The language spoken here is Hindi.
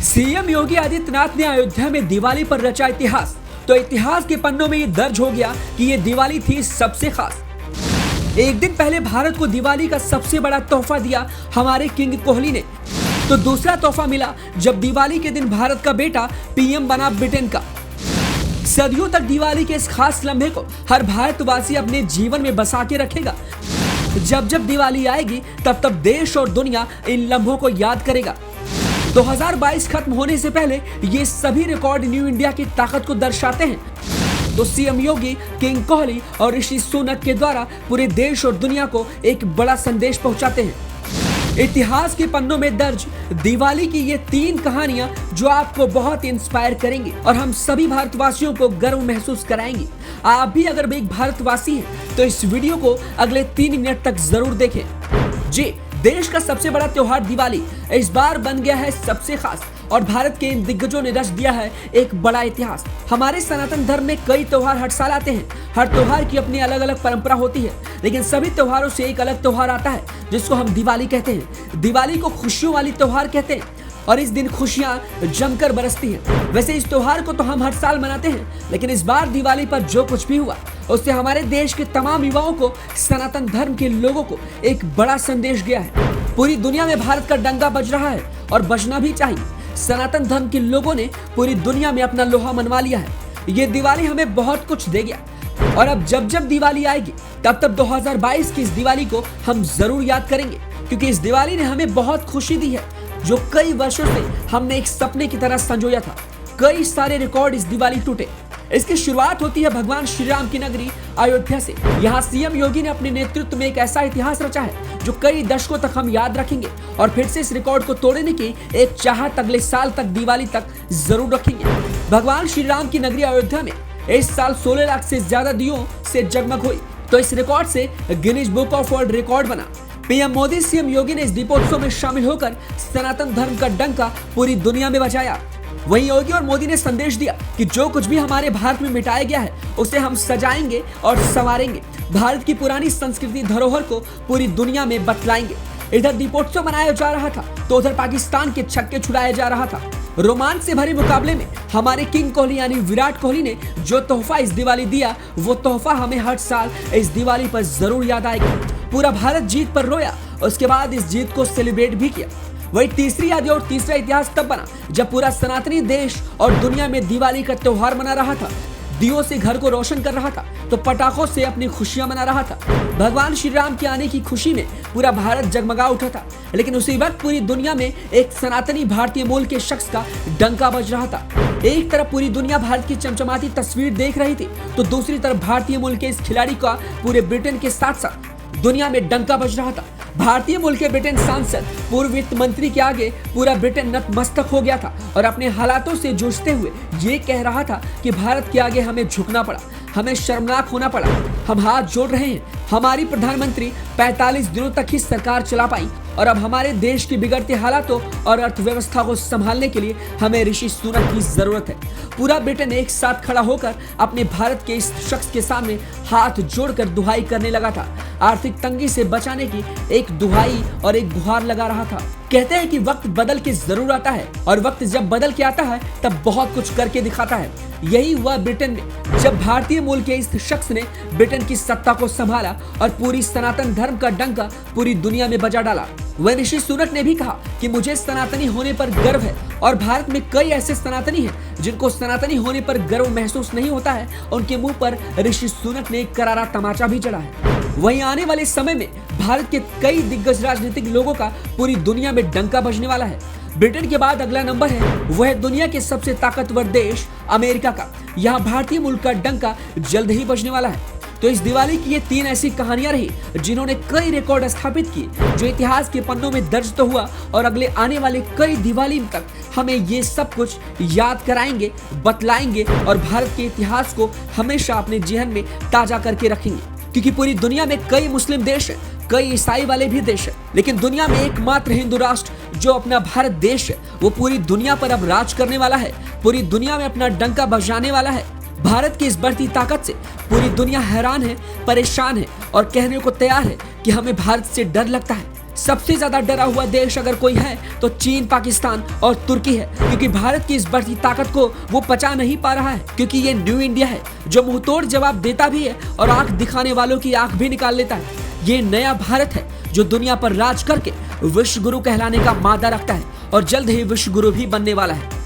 सीएम योगी आदित्यनाथ ने अयोध्या में दिवाली पर रचा इतिहास, तो इतिहास के पन्नों में ये दर्ज हो गया कि ये दिवाली थी सबसे खास। एक दिन पहले भारत को दिवाली का सबसे बड़ा तोहफा दिया हमारे किंग कोहली ने, तो दूसरा तोहफा मिला जब दिवाली के दिन भारत का बेटा पीएम बना ब्रिटेन का। सदियों तक दिवाली के इस खास लम्हे को हर भारतवासी अपने जीवन में बसा के रखेगा। जब जब दिवाली आएगी तब तब देश और दुनिया इन लम्हों को याद करेगा। 2022 खत्म होने से पहले ये सभी रिकॉर्ड न्यू इंडिया की ताकत को दर्शाते हैं। तो सीएम योगी, किंग कोहली और ऋषि सुनक के द्वारा पूरे देश और दुनिया को एक बड़ा संदेश पहुंचाते हैं। इतिहास के पन्नों में दर्ज दिवाली की ये 3 कहानियां जो आपको बहुत इंस्पायर करेंगी और हम सभी भारतवासियों को गर्व महसूस कराएंगी। आप भी अगर एक भारतवासी हैं तो इस वीडियो को अगले 3 मिनट तक जरूर देखें। जी, देश का सबसे बड़ा त्योहार दिवाली इस बार बन गया है सबसे खास और भारत के इन दिग्गजों ने रच दिया है एक बड़ा इतिहास। हमारे सनातन धर्म में कई त्योहार हर साल आते हैं। हर त्योहार की अपनी अलग अलग परंपरा होती है, लेकिन सभी त्योहारों से एक अलग त्योहार आता है जिसको हम दिवाली कहते हैं। दिवाली को खुशियों वाली त्योहार कहते हैं और इस दिन खुशियां जमकर बरसती हैं। वैसे इस त्योहार को तो हम हर साल मनाते हैं, लेकिन इस बार दिवाली पर जो कुछ भी हुआ उससे हमारे देश के तमाम युवाओं को, सनातन धर्म के लोगों को एक बड़ा संदेश गया है। पूरी दुनिया में भारत का डंका बज रहा है और बजना भी चाहिए। सनातन धर्म के लोगों ने पूरी दुनिया में अपना लोहा मनवा लिया है। ये दिवाली हमें बहुत कुछ दे गया और अब जब जब दिवाली आएगी तब तब 2022 की इस दिवाली को हम जरूर याद करेंगे, क्योंकि इस दिवाली ने हमें बहुत खुशी दी है जो कई वर्षों से हमने एक सपने की तरह संजोया था। कई सारे रिकॉर्ड इस दिवाली टूटे। इसकी शुरुआत होती है भगवान श्री राम की नगरी अयोध्या से। यहाँ सीएम योगी ने अपने नेतृत्व में एक ऐसा इतिहास रचा है जो कई दशकों तक हम याद रखेंगे और फिर से इस रिकॉर्ड को तोड़ने की एक चाहत अगले साल तक दिवाली तक जरूर रखेंगे। भगवान श्री राम की नगरी अयोध्या में इस साल 16 लाख से ज्यादा दियों से जगमग हुई, तो इस रिकॉर्ड से Guinness book of world record बना। पीएम मोदी, सीएम योगी ने इस दीपोत्सव में शामिल होकर सनातन धर्म का डंका पूरी दुनिया में बजाया। वहीं योगी और मोदी ने संदेश दिया कि जो कुछ भी हमारे भारत में मिटाया गया है उसे हम सजाएंगे और संवारेंगे। भारत की पुरानी संस्कृति धरोहर को पूरी दुनिया में बतलाएंगे। इधर दीपोत्सव मनाया जा रहा था तो उधर पाकिस्तान के छक्के छुड़ाया जा रहा था। रोमांच से भरे मुकाबले में हमारे किंग कोहली यानी विराट कोहली ने जो तोहफा इस दिवाली दिया, वो तोहफा हमें हर साल इस दिवाली पर जरूर याद आएगा। पूरा भारत जीत पर रोया, उसके बाद इस जीत को सेलिब्रेट भी किया। वही तीसरी याद और तीसरा इतिहास तब बना जब पूरा सनातनी देश और दुनिया में दिवाली का त्योहार मना रहा था। दियों से घर को रोशन कर रहा था तो पटाखों से अपनी खुशियां मना रहा था। भगवान श्री राम के आने की खुशी में पूरा भारत जगमगा उठा था, लेकिन उसी वक्त पूरी दुनिया में एक सनातनी भारतीय मूल के शख्स का डंका बज रहा था। एक तरफ पूरी दुनिया भारत की चमचमाती तस्वीर देख रही थी तो दूसरी तरफ भारतीय मूल के इस खिलाड़ी का पूरे ब्रिटेन के साथ साथ दुनिया में डंका बज रहा था। भारतीय मूल के ब्रिटेन सांसद, पूर्व वित्त मंत्री के आगे पूरा ब्रिटेन नतमस्तक हो गया था और अपने हालातों से जूझते हुए ये कह रहा था कि भारत के आगे हमें झुकना पड़ा, हमें शर्मनाक होना पड़ा। हम हाथ जोड़ रहे हैं। हमारी प्रधानमंत्री 45 दिनों तक ही सरकार चला पाई और अब हमारे देश की बिगड़ते हालातों और अर्थव्यवस्था को संभालने के लिए हमें ऋषि सुनक की जरूरत है। पूरा ब्रिटेन एक साथ खड़ा होकर अपने भारत के इस शख्स के सामने हाथ जोड़कर दुहाई करने लगा था। आर्थिक तंगी से बचाने की एक दुहाई और एक गुहार लगा रहा था। कहते हैं कि वक्त बदल के जरूर आता है और वक्त जब बदल के आता है तब बहुत कुछ करके दिखाता है। यही हुआ ब्रिटेन में जब भारतीय मूल के इस शख्स ने ब्रिटेन की सत्ता को संभाला और पूरी सनातन धर्म का डंका पूरी दुनिया में बजा डाला। वह ऋषि सुनक ने भी कहा कि मुझे सनातनी होने पर गर्व है और भारत में कई ऐसे सनातनी हैं जिनको सनातनी होने पर गर्व महसूस नहीं होता है। उनके मुंह पर ऋषि सुनक ने एक करारा तमाचा भी जड़ा है। वहीं आने वाले समय में भारत के कई दिग्गज राजनीतिक लोगों का पूरी दुनिया में डंका बजने वाला है। ब्रिटेन के बाद अगला नंबर है वह दुनिया के सबसे ताकतवर देश अमेरिका का। यहाँ भारतीय मुल्क का डंका जल्द ही बजने वाला है। तो इस दिवाली की ये 3 ऐसी कहानियां रही जिन्होंने कई रिकॉर्ड स्थापित किए, जो इतिहास के पन्नों में दर्ज तो हुआ और अगले आने वाले कई दिवाली तक हमें ये सब कुछ याद कराएंगे, बतलाएंगे और भारत के इतिहास को हमेशा अपने जेहन में ताजा करके रखेंगे। क्योंकि पूरी दुनिया में कई मुस्लिम देश हैं, कई ईसाई वाले भी देश हैं, लेकिन दुनिया में एकमात्र हिंदू राष्ट्र जो अपना भारत देश है वो पूरी दुनिया पर अब राज करने वाला है, पूरी दुनिया में अपना डंका बजाने वाला है। भारत की इस बढ़ती ताकत से पूरी दुनिया हैरान है, परेशान है और कहने को तैयार है कि हमें भारत से डर लगता है। सबसे ज्यादा डरा हुआ देश अगर कोई है तो चीन, पाकिस्तान और तुर्की है, क्योंकि भारत की इस बढ़ती ताकत को वो पचा नहीं पा रहा है, क्योंकि ये न्यू इंडिया है जो मुंहतोड़ जवाब देता भी है और आंख दिखाने वालों की आंख भी निकाल लेता है। ये नया भारत है जो दुनिया पर राज करके विश्व गुरु कहलाने का मादा रखता है और जल्द ही विश्व गुरु भी बनने वाला है।